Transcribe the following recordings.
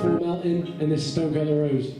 from Melton, and this is Stone Colour Rose.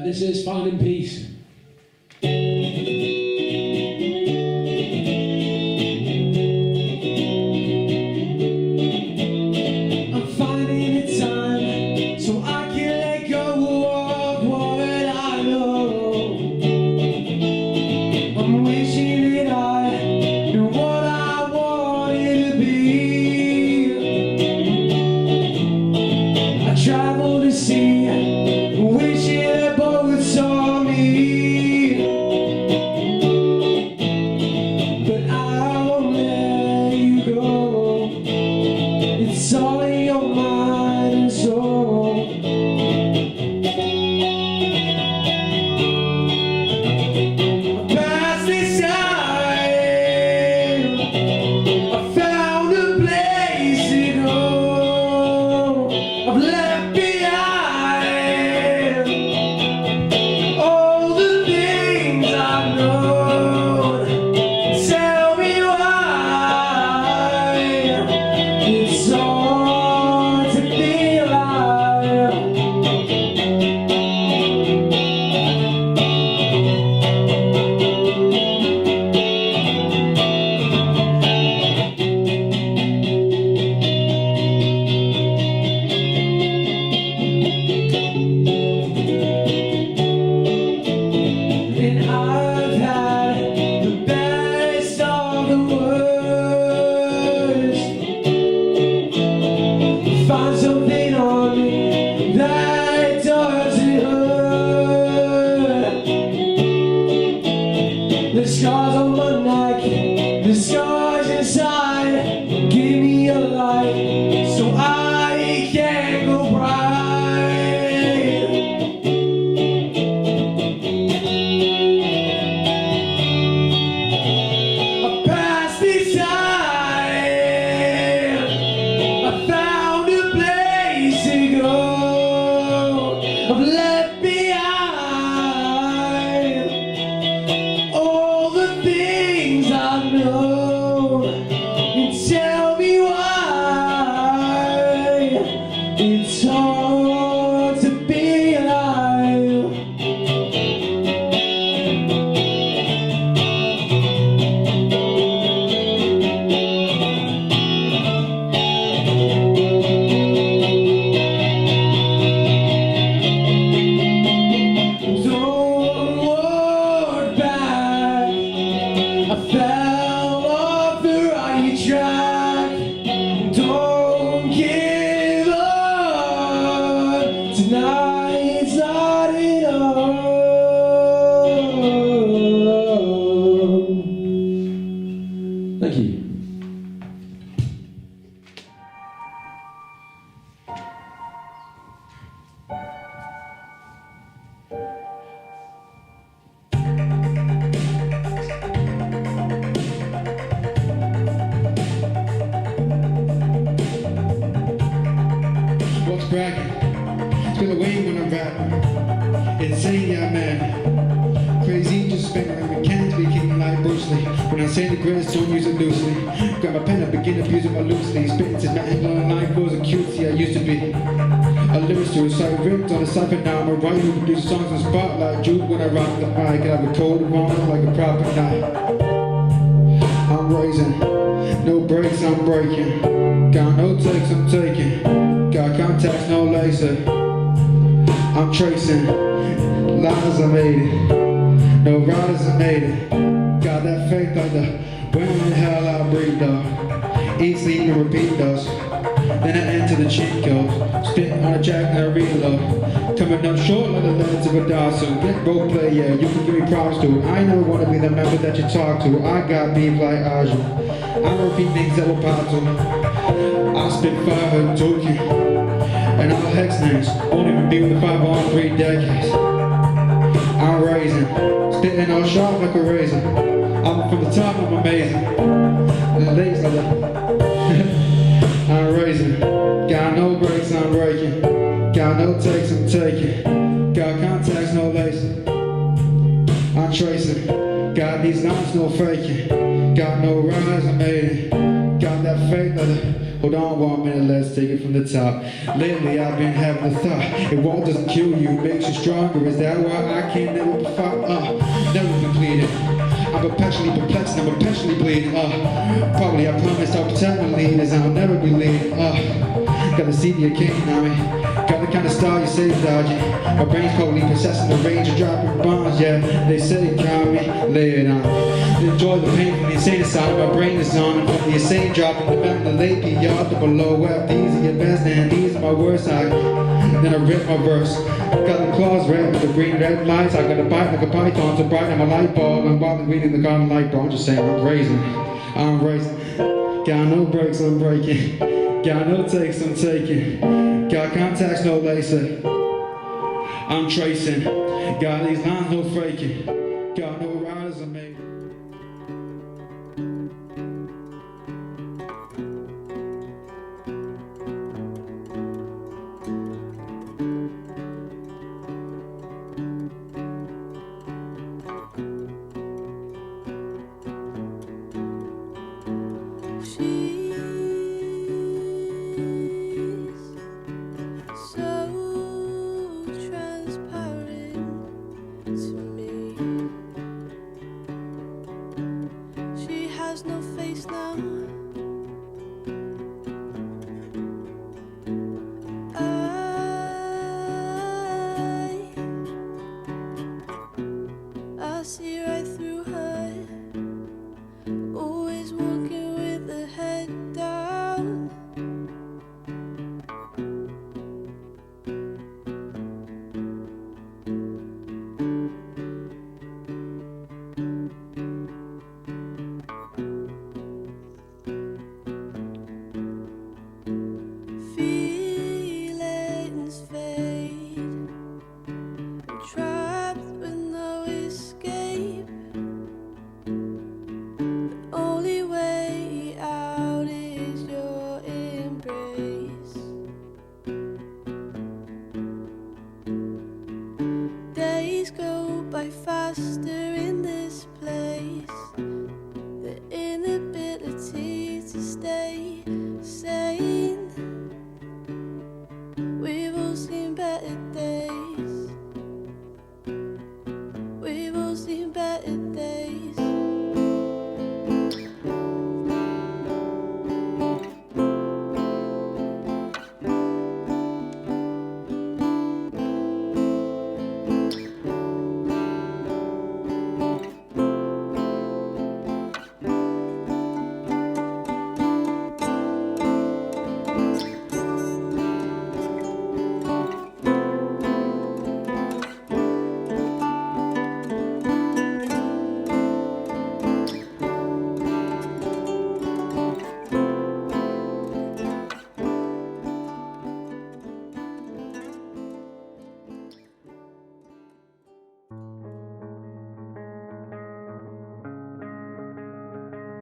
This is Finding Peace. Travel to see, wishing they both saw me. to be alive. Don't look back. I fell off the right track. Don't give up. Tonight's not enough. Thank you. What's cracking? Feel away when I'm rapping. Insane, yeah, man. Crazy, just spinning mechanically, kicking like Bruce Lee. When I say the greatest, don't use it loosely. Grab my pen and begin abusing my loosely. Spitting to my angle on line goes a cutie I used to be. A lyricist, so I ripped on a cypher now. I'm a writer who produces songs on spotlight. Jude when I rock the mic, and I record them on like a proper night. I'm raising, no breaks, I'm breaking. Got no takes, I'm taking. Got contacts, no laser. I'm tracing, lies, I made it. No riders, I made it. Got that faith thunder. When in hell I breathe though. Eat, sleep, and repeat those. Then I enter the cheat codes. Spit on a jack and I reload. Coming up short like the legs of a Dawson. Get role play, yeah, you can give me props to it. I never want to be the member that you talk to. I got beef like Aja. I repeat things that were possible. I spit fire and Tokyo. And all hex names. Won't even be with the 5 on 3 decades. I'm raising. Spitting all sharp like a razor. I'm from the top, I'm amazing. The legs like that. I'm raising. Got no brakes, I'm breaking. Got no takes, I'm taking. Got contacts, no laces. I'm tracing. Got these lines, no faking. Got no rise, I made it. Got that faith, hold on 1 minute, let's take it from the top. Lately I've been having a thought. If war doesn't kill you, it makes you stronger. Is that why I can't never be fought? Never completed. I'm perpetually perplexed and I'm perpetually bleeding. Probably I promised I'll protect my leaders and I'll never be leading. Got the CD of king on me. Got the kind of style you say dodgy. My brain's totally possessing the range of dropping bombs. Yeah, they say calm me, lay it on. Enjoy the pain from the insane aside. My brain is on and from the insane dropping the back, the late PR, the below F. These are your best and these are my worst. Then I rip my verse. Got the claws red with the green red lights. I got a bite like a python to brighten my light bulb. I'm bothered reading the garden light, bro. I'm just saying I'm raising. I'm raising. Got no brakes, I'm breaking. Got no takes, I'm taking. Got contacts, no lacer. I'm tracing. Got these lines, no faking. Got no riders, I'm making. No face now. I see right through her. Always walking with the head down. Days go by faster in this place.